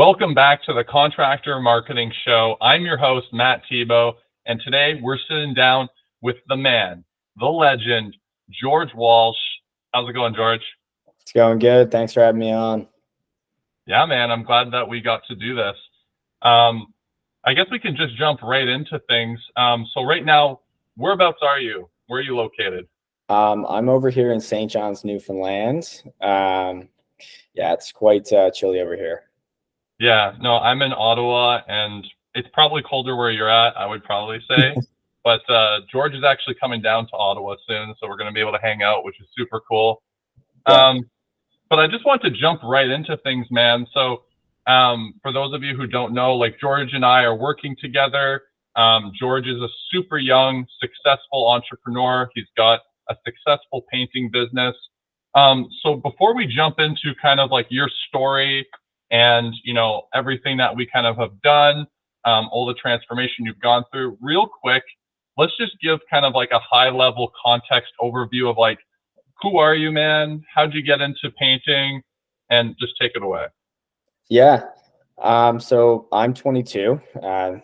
Welcome back to the Contractor Marketing Show. I'm your host, Matt Thibeau, and today we're sitting down with the man, the legend, George Walsh. How's it going, George? It's going good. Thanks for having me on. Yeah, man, I'm glad that we got to do this. I guess we can just jump right into things. So right now, whereabouts are you? Where are you located? I'm over here in St. John's, Newfoundland. Yeah, it's quite chilly over here. Yeah, no, I'm in Ottawa, and it's probably colder where you're at, I would probably say. But George is actually coming down to Ottawa soon, so we're going to be able to hang out, which is super cool. Yeah. But I just want to jump right into things, man. So for those of you who don't know, like George and I are working together. George is a super young, successful entrepreneur. He's got a successful painting business. So before we jump into kind of like your story and, you know, everything that we kind of have done, all the transformation you've gone through, real quick, let's just give kind of like a high level context overview of like, who are you, man? How'd you get into painting? And just take it away. Yeah. So I'm 22.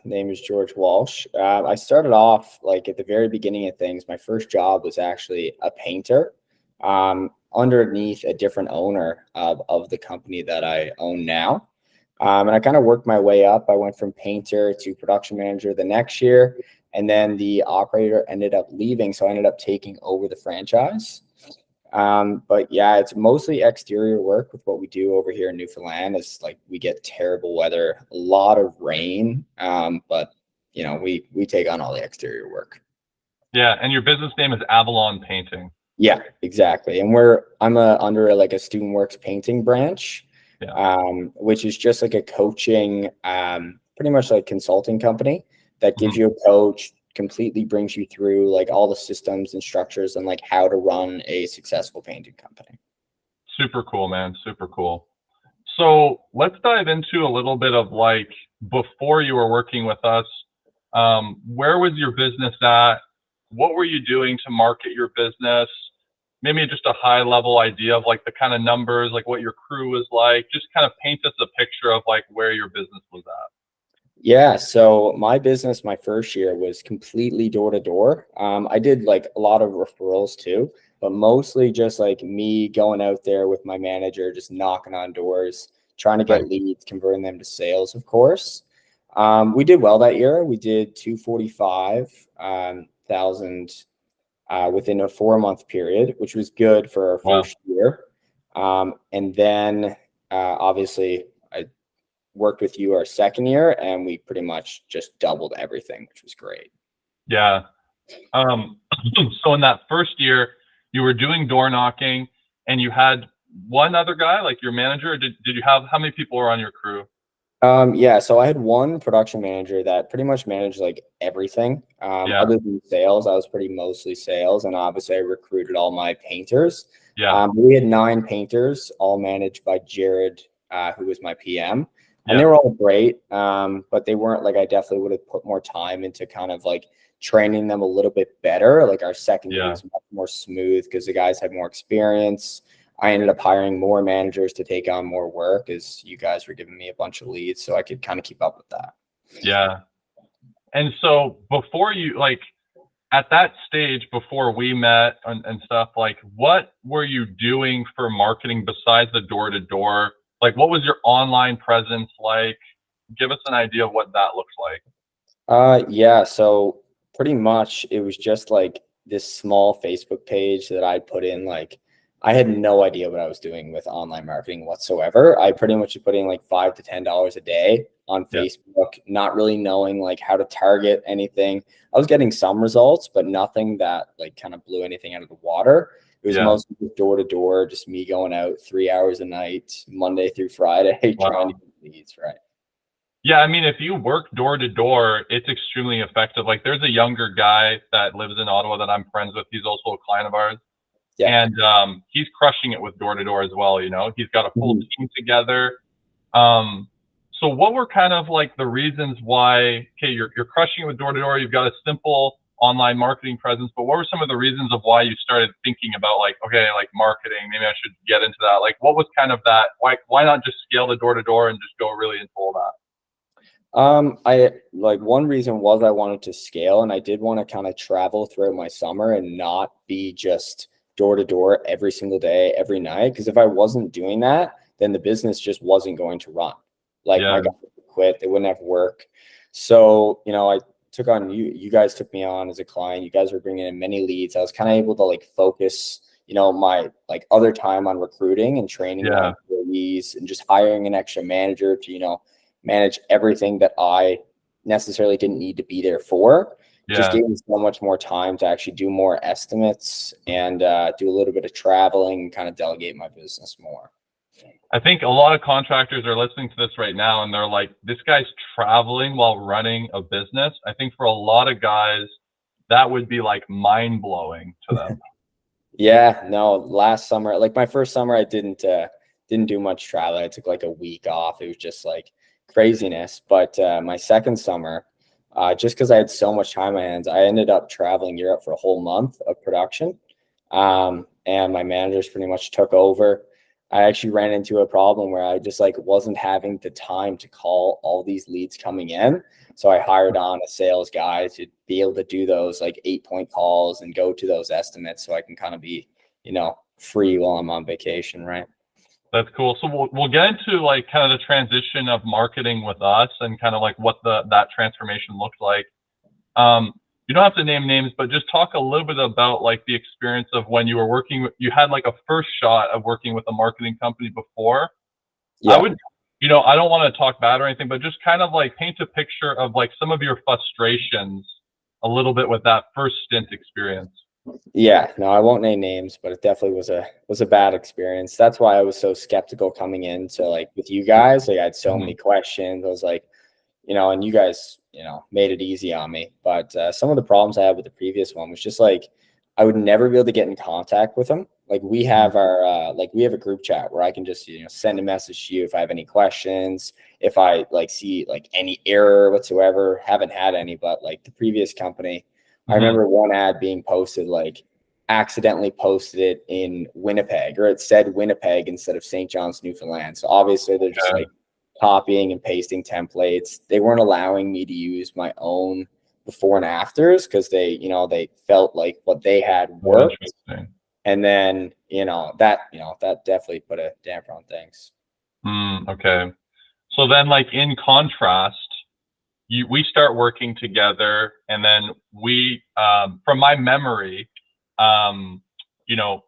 Name is George Walsh. I started off like at the very beginning of things. My first job was actually a painter underneath a different owner of the company that I own now. And I kind of worked my way up. I went from painter to production manager the next year, and then the operator ended up leaving. So I ended up taking over the franchise. But yeah, it's mostly exterior work with what we do over here in Newfoundland. It's like we get terrible weather, a lot of rain. But you know, we take on all the exterior work. Yeah, and your business name is Avalon Painting. Yeah, exactly. And I'm under like a Student Works painting branch, Yeah. Which is just like a coaching, pretty much like consulting company that gives you a coach, completely brings you through like all the systems and structures and like how to run a successful painting company. Super cool, man. Super cool. So let's dive into a little bit of like before you were working with us, where was your business at? What were you doing to market your business? Maybe just a high level idea of like the kind of numbers, like what your crew was like. Just kind of paint us a picture of like where your business was at. Yeah, so my business, my first year was completely door to door. I did like a lot of referrals too, but mostly just like me going out there with my manager, just knocking on doors, trying to get leads, converting them to sales, of course. We did well that year. We did 245,000 within a 4-month period, which was good for our first year. And then obviously I worked with you our second year, and we pretty much just doubled everything, which was great. Yeah. So in that first year, you were doing door knocking, and you had one other guy, like your manager. Did you have, how many people were on your crew? Yeah, so I had one production manager that pretty much managed like everything. Other than sales, I was pretty mostly sales, and obviously I recruited all my painters. Yeah. We had 9 painters, all managed by Jared, who was my PM. And they were all great, but they weren't like, I definitely would have put more time into kind of like training them a little bit better. Like our second year was much more smooth because the guys had more experience. I ended up hiring more managers to take on more work as you guys were giving me a bunch of leads, so I could kind of keep up with that. Yeah. And so before you, like at that stage, before we met and stuff, like what were you doing for marketing besides the door to door? Like what was your online presence like? Give us an idea of what that looks like. Yeah, so pretty much it was just like this small Facebook page that I put in. Like I had no idea what I was doing with online marketing whatsoever. I pretty much put in like $5 to $10 a day on Facebook, not really knowing like how to target anything. I was getting some results, but nothing that like kind of blew anything out of the water. It was mostly door to door, just me going out 3 hours a night, Monday through Friday, trying to get leads, right? Yeah, I mean, if you work door to door, it's extremely effective. Like there's a younger guy that lives in Ottawa that I'm friends with. He's also a client of ours. Yeah. And he's crushing it with door to door as well. You know, he's got a full team together. So what were kind of like the reasons why, okay, you're crushing it with door to door. You've got a simple online marketing presence, but what were some of the reasons of why you started thinking about like, okay, like marketing, maybe I should get into that? Like, what was kind of that, why not just scale the door to door and just go really into all that? I like one reason was I wanted to scale, and I did want to kind of travel throughout my summer and not be just door to door every single day, every night. Because if I wasn't doing that, then the business just wasn't going to run. Like my Yeah. guys would quit, they wouldn't have work. So, I took on you guys took me on as a client. You guys were bringing in many leads. I was kind of able to like focus, my like other time on recruiting and training my Yeah. employees and just hiring an extra manager to, manage everything that I necessarily didn't need to be there for. Just Yeah. gave me so much more time to actually do more estimates and do a little bit of traveling and kind of delegate my business more. I think a lot of contractors are listening to this right now and they're like, this guy's traveling while running a business. I think for a lot of guys, that would be like mind blowing to them. Yeah, no, last summer, like my first summer, I didn't do much travel. I took like a week off. It was just like craziness. But my second summer, just because I had so much time on my hands, I ended up traveling Europe for a whole month of production. And my managers pretty much took over. I actually ran into a problem where I just like wasn't having the time to call all these leads coming in. So I hired on a sales guy to be able to do those like 8-point calls and go to those estimates so I can kind of be, free while I'm on vacation, right? That's cool. So we'll get into like kind of the transition of marketing with us and kind of like what that transformation looked like. You don't have to name names, but just talk a little bit about like the experience of when you were working, you had like a first shot of working with a marketing company before. Yeah. I would, I don't want to talk bad or anything, but just kind of like paint a picture of like some of your frustrations a little bit with that first stint experience. Yeah, no, I won't name names, but it definitely was a bad experience. That's why I was so skeptical coming into like with you guys. Like I had so many questions. I was like, and you guys, made it easy on me. But some of the problems I had with the previous one was just like I would never be able to get in contact with them. Like we have we have a group chat where I can just send a message to you if I have any questions, if I like see like any error whatsoever. Haven't had any, but like the previous company, I remember one ad being posted, like accidentally posted it in Winnipeg, or it said Winnipeg instead of St. John's, Newfoundland. So obviously they're just like copying and pasting templates. They weren't allowing me to use my own before and afters because they felt like what they had worked. And then, that definitely put a damper on things. Okay. So then like in contrast, we start working together, and then we, from my memory,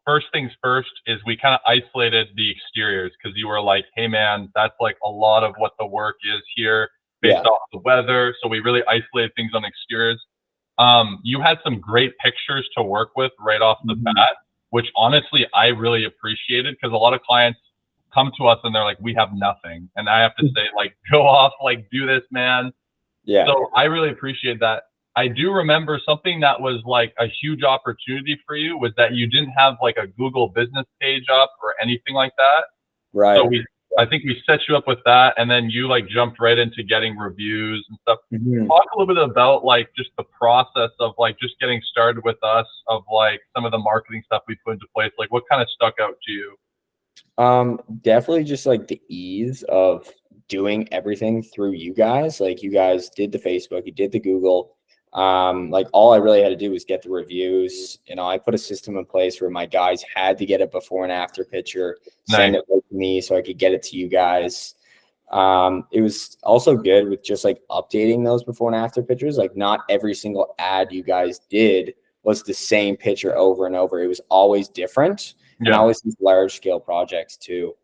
first things first is we kind of isolated the exteriors because you were like, hey man, that's like a lot of what the work is here based off the weather. So we really isolated things on exteriors. You had some great pictures to work with right off the bat, which honestly I really appreciated because a lot of clients come to us and they're like, we have nothing. And I have to say, like, go off, like, do this, man. Yeah. So I really appreciate that. I do remember something that was like a huge opportunity for you was that you didn't have like a Google business page up or anything like that. Right. So I think we set you up with that, and then you like jumped right into getting reviews and stuff. Talk a little bit about like just the process of like just getting started with us, of like some of the marketing stuff we put into place. Like what kind of stuck out to you? Definitely just like the ease of doing everything through you guys. Like you guys did the Facebook, you did the Google. Like all I really had to do was get the reviews. I put a system in place where my guys had to get a before and after picture, send it to me so I could get it to you guys. It was also good with just like updating those before and after pictures. Like not every single ad you guys did was the same picture over and over. It was always different. And always these large scale projects too.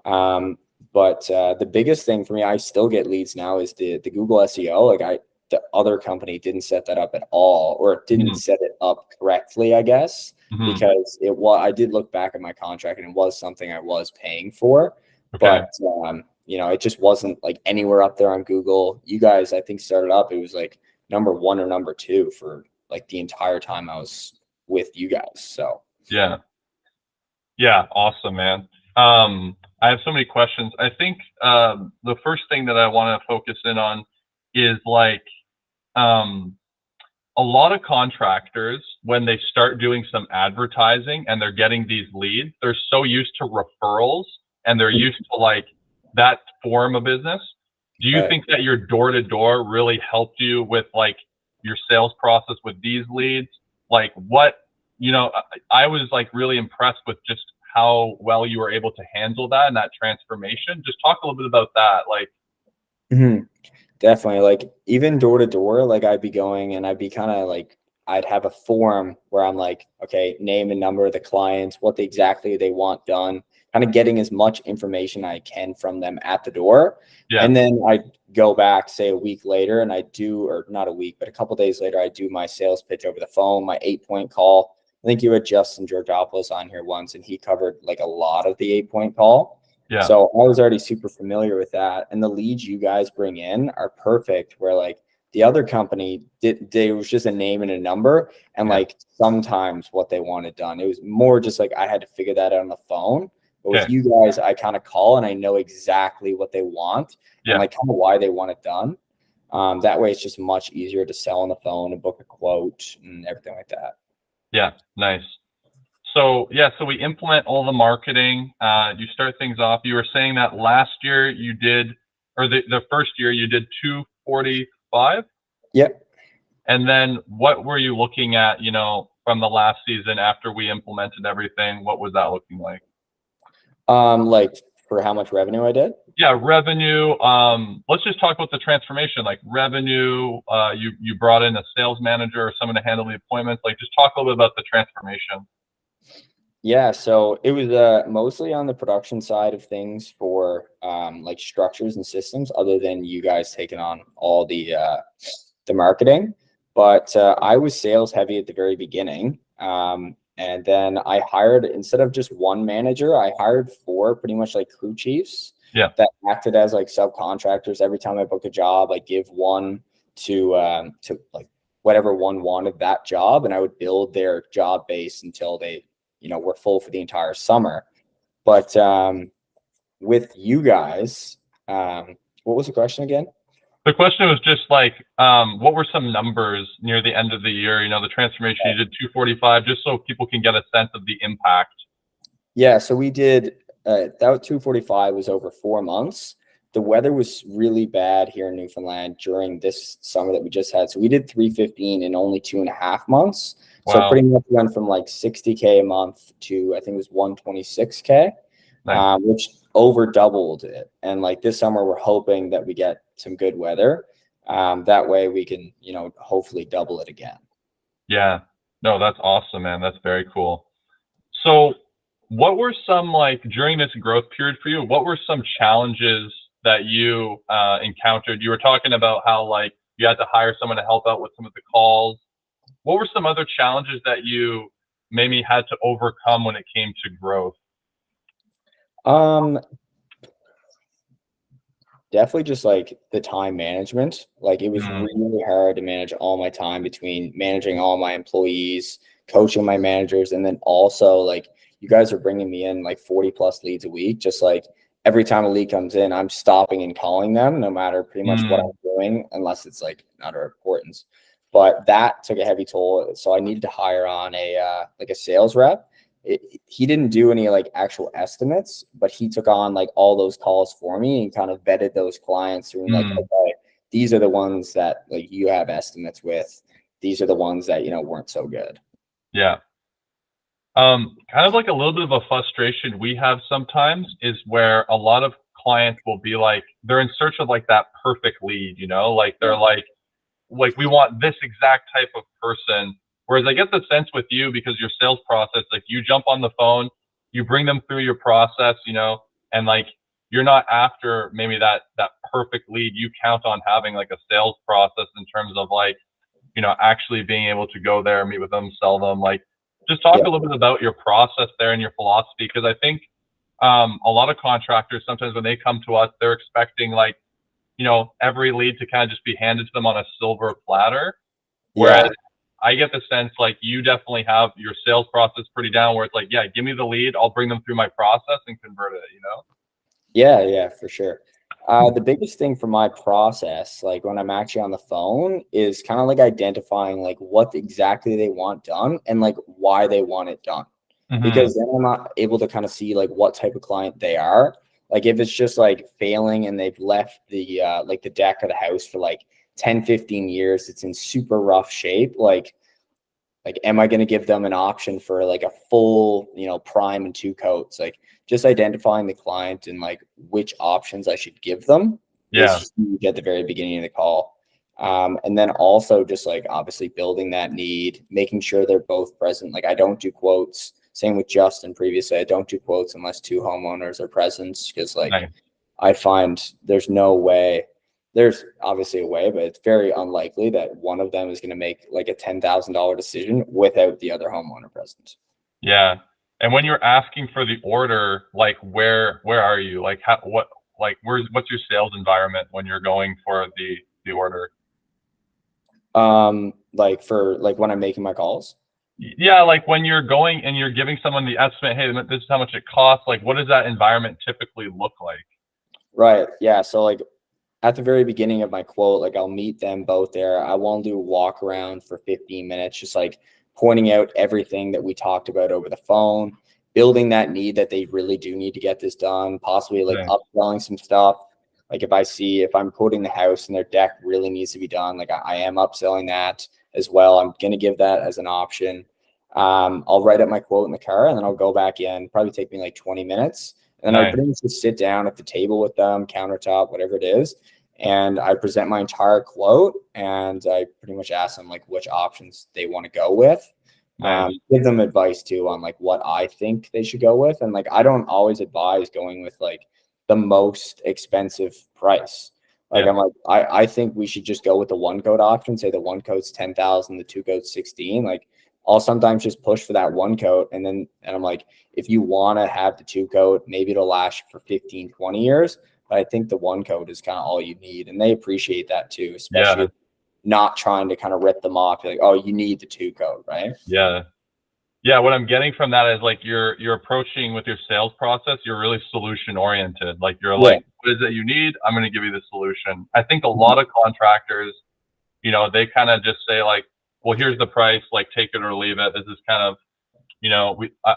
But the biggest thing for me, I still get leads now, is the Google SEO. Like the other company didn't set that up at all, or it didn't set it up correctly, I guess, because I did look back at my contract and it was something I was paying for, but it just wasn't like anywhere up there on Google. You guys, I think, started up, it was like number 1 or number 2 for like the entire time I was with you guys. So yeah, awesome, man. I have so many questions. I think the first thing that I want to focus in on is like a a lot of contractors, when they start doing some advertising and they're getting these leads, they're so used to referrals and they're used to like that form of business. Do you think that your door-to-door really helped you with like your sales process with these leads? Like what, I was like really impressed with just how well you were able to handle that and that transformation. Just talk a little bit about that. Like, Definitely, like even door to door, like I'd be going and I'd be kind of like, I'd have a form where I'm like, okay, name and number of the clients, what exactly they want done, kind of getting as much information I can from them at the door. yeah, And then I go back, say a week later, and I do, or not a week, but a couple days later, I do my sales pitch over the phone, my 8-point call. I think you had Justin Georgopoulos on here once, and he covered like a lot of the 8-point call. yeah, So I was already super familiar with that. And the leads you guys bring in are perfect, where like the other company they was just a name and a number and yeah. like sometimes what they wanted done. It was more just like I had to figure that out on the phone. But with Okay. you guys, I kind of call and I know exactly what they want Yeah. and like kind of why they want it done. That way it's just much easier to sell on the phone and book a quote and everything like that. Yeah, nice. So yeah, so we implement all the marketing. You start things off. You were saying that last year you did, or the first year you did 245. Yep. And then what were you looking at, from the last season after we implemented everything? What was that looking like? Like for how much revenue I did? Yeah, revenue. Let's just talk about the transformation, like revenue. You brought in a sales manager or someone to handle the appointments. Like just talk a little bit about the transformation. Yeah, so it was mostly on the production side of things for like structures and systems, other than you guys taking on all the marketing. But I was sales heavy at the very beginning, and then I hired, instead of just one manager, I hired 4 pretty much like crew chiefs. Yeah. That acted as like subcontractors. Every time I book a job, I give one to like whatever one wanted that job, and I would build their job base until they we're full for the entire summer. But with you guys, what was the question again? The question was just like, what were some numbers near the end of the year? The transformation, you did 245, just so people can get a sense of the impact. Yeah, so we did, that 245 was over 4 months. The weather was really bad here in Newfoundland during this summer that we just had. So we did 315 in only 2.5 months. Wow. So pretty much went from like 60K a month to I think it was 126K, Nice. Which over doubled it. And like this summer, we're hoping that we get some good weather. That way we can, hopefully double it again. Yeah, no, that's awesome, man. That's very cool. So what were some, like, during this growth period for you, what were some challenges that you encountered? You were talking about how like you had to hire someone to help out with some of the calls. What were some other challenges that you maybe had to overcome when it came to growth? Definitely just like the time management. Like it was Mm. really hard to manage all my time between managing all my employees, coaching my managers, and then also like you guys are bringing me in like 40 plus leads a week. Just like every time a lead comes in, I'm stopping and calling them, no matter pretty much what I'm doing, unless it's like not of importance. But that took a heavy toll. So I needed to hire on a like a sales rep. He didn't do any like actual estimates, but he took on like all those calls for me and kind of vetted those clients through like, okay, these are the ones that like you have estimates with. These are the ones that, weren't so good. Yeah. Kind of like a little bit of a frustration we have sometimes is where a lot of clients will be like, they're in search of like that perfect lead, like they're like we want this exact type of person. Whereas I get the sense with you, because your sales process, like you jump on the phone, you bring them through your process, and like you're not after maybe that perfect lead. You count on having like a sales process in terms of like, actually being able to go there, meet with them, sell them. Like just talk a little bit about your process there and your philosophy, because I think a lot of contractors, sometimes when they come to us, they're expecting like, every lead to kind of just be handed to them on a silver platter. Whereas I get the sense like you definitely have your sales process pretty down, where it's like, yeah, give me the lead, I'll bring them through my process and convert it, Yeah, for sure. The biggest thing for my process, like when I'm actually on the phone, is kind of like identifying like what exactly they want done and like why they want it done. Hmm. Because then I'm not able to kind of see like what type of client they are. Like if it's just like failing and they've left the like the deck of the house for like 10, 15 years, it's in super rough shape. Like am I going to give them an option for like a full, prime and two coats? Like just identifying the client and like which options I should give them Yeah. is huge at the very beginning of the call. And then also just like obviously building that need, making sure they're both present. Like I don't do quotes. Same with Justin previously. I don't do quotes unless two homeowners are present because like Nice. I find there's no way. There's obviously a way, but it's very unlikely that one of them is going to make like a $10,000 decision without the other homeowner present. Yeah. And when you're asking for the order, like where are you? Like what's your sales environment when you're going for the order? Like for like when I'm making my calls. Yeah, like when you're going and you're giving someone the estimate, hey, this is how much it costs. Like, what does that environment typically look like? Right. Yeah. So like at the very beginning of my quote, like I'll meet them both there. I won't do a walk around for 15 minutes, just like pointing out everything that we talked about over the phone, building that need that they really do need to get this done, possibly like Nice. upselling some stuff. Like if I'm quoting the house and their deck really needs to be done, like I am upselling that as well. I'm going to give that as an option. I'll write up my quote in the car and then I'll go back in, probably take me like 20 minutes. And then I Nice. pretty much just sit down at the table with them, countertop, whatever it is. And I present my entire quote and I pretty much ask them like which options they want to go with. Nice. Give them advice too on like what I think they should go with. And like I don't always advise going with like the most expensive price. Like Yeah. I'm like, I think we should just go with the one coat option, say the one coat's 10,000, the two coat's 16. Like I'll sometimes just push for that one coat. And I'm like, if you want to have the two coat, maybe it'll last you for 15, 20 years. But I think the one coat is kind of all you need. And they appreciate that too, Yeah. especially not trying to kind of rip them off. Like, oh, you need the two coat, right? Yeah. Yeah. What I'm getting from that is like you're approaching with your sales process, you're really solution oriented. Like you're Yeah. like, what is it you need? I'm going to give you the solution. I think a lot of contractors, they kind of just say like, well, here's the price, like take it or leave it. This is kind of,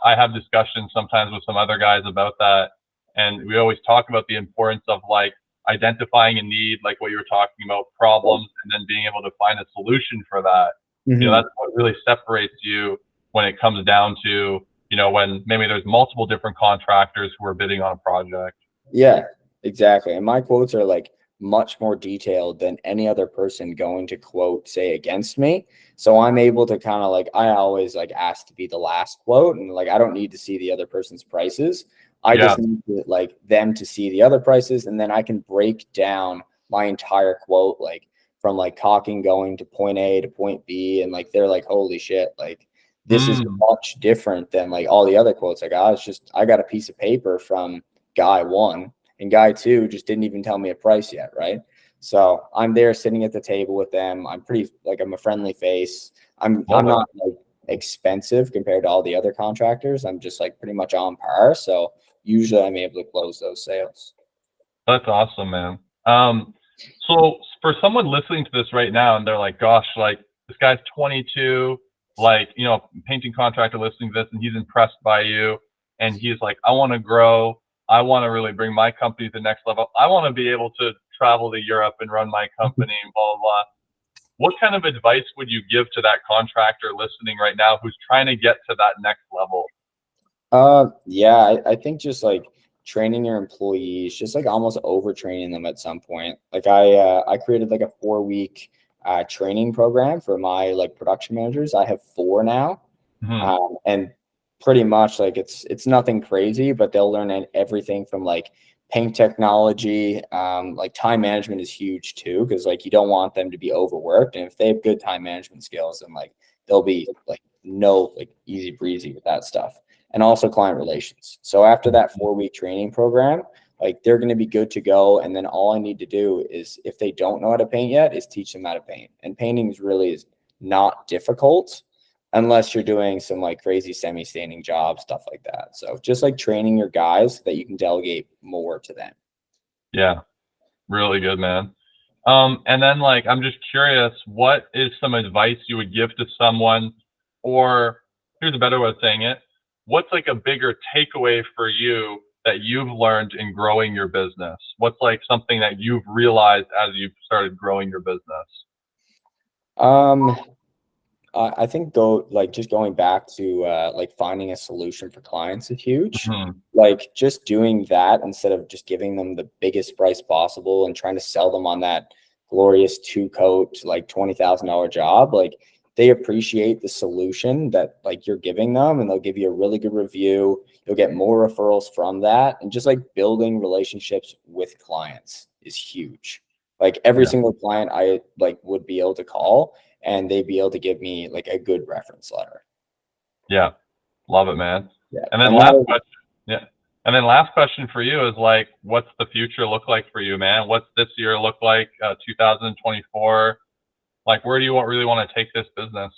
I have discussions sometimes with some other guys about that. And we always talk about the importance of like identifying a need, like what you were talking about, problems, and then being able to find a solution for that. Mm-hmm. That's what really separates you when it comes down to, when maybe there's multiple different contractors who are bidding on a project. Yeah, exactly. And my quotes are like much more detailed than any other person going to quote, say, against me. So I'm able to kind of like, I always like ask to be the last quote and like, I don't need to see the other person's prices. I Yeah. just need to, like them to see the other prices. And then I can break down my entire quote, like from like caulking going to point A to point B. And like, they're like, holy shit, like this is Mm. much different than like all the other quotes I got. It's just, I got a piece of paper from guy one and guy two just didn't even tell me a price yet. Right. So I'm there sitting at the table with them. I'm a friendly face. I'm Love it. not like expensive compared to all the other contractors. I'm just like pretty much on par. So usually I'm able to close those sales. That's awesome, man. So for someone listening to this right now and they're like, gosh, like this guy's 22, like, painting contractor listening to this and he's impressed by you. And he's like, I want to grow. I want to really bring my company to the next level. I want to be able to travel to Europe and run my company and blah, blah, blah. What kind of advice would you give to that contractor listening right now who's trying to get to that next level? Yeah, I think just like training your employees, just like almost overtraining them at some point. Like I created like a 4 week training program for my like production managers. I have 4 now. Hmm. And pretty much like it's nothing crazy, but they'll learn everything from like paint technology. Like time management is huge too, because like you don't want them to be overworked. And if they have good time management skills, then like they'll be like easy breezy with that stuff. And also client relations. So after that 4 week training program, like they're going to be good to go. And then all I need to do is, if they don't know how to paint yet, is teach them how to paint. And painting is not difficult unless you're doing some like crazy semi-standing jobs, stuff like that. So just like training your guys so that you can delegate more to them. Yeah. Really good, man. And then like, I'm just curious, what is some advice you would give to someone, or here's a better way of saying it. What's like a bigger takeaway for you that you've learned in growing your business? What's like something that you've realized as you've started growing your business? Um, I think just going back to like finding a solution for clients is huge. Mhm. Like just doing that instead of just giving them the biggest price possible and trying to sell them on that glorious two coat like $20,000 job. Like they appreciate the solution that like you're giving them, and they'll give you a really good review. You'll get more referrals from that, and just like building relationships with clients is huge. Like every Yeah. single client I like would be able to call, and they'd be able to give me like a good reference letter. Yeah. Love it, man. Yeah. And then And last that, question. Yeah. And then last question for you is like, what's the future look like for you, man? What's this year look like? 2024. Like, where do you really want to take this business?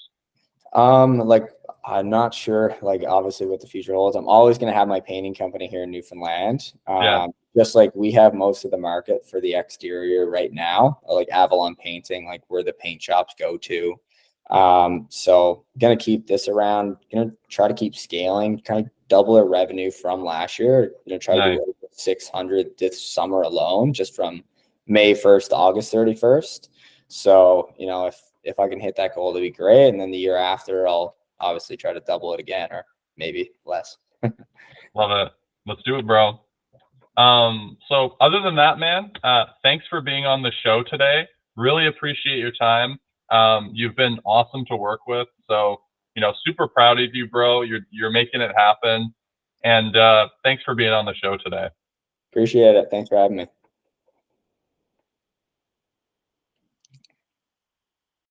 like I'm not sure, like obviously what the future holds. I'm always going to have my painting company here in Newfoundland. Yeah. Just like we have most of the market for the exterior right now, like Avalon Painting, like where the paint shops go to. So gonna keep this around, gonna try to keep scaling, kind of double our revenue from last year. Try to Nice. do over 600 this summer alone, just from May 1st to August 31st. So, if I can hit that goal, that'd be great. And then the year after, I'll obviously try to double it again, or maybe less. Love it. Let's do it, bro. So other than that, man, thanks for being on the show today. Really appreciate your time. You've been awesome to work with. So, super proud of you, bro. You're making it happen. And thanks for being on the show today. Appreciate it. Thanks for having me.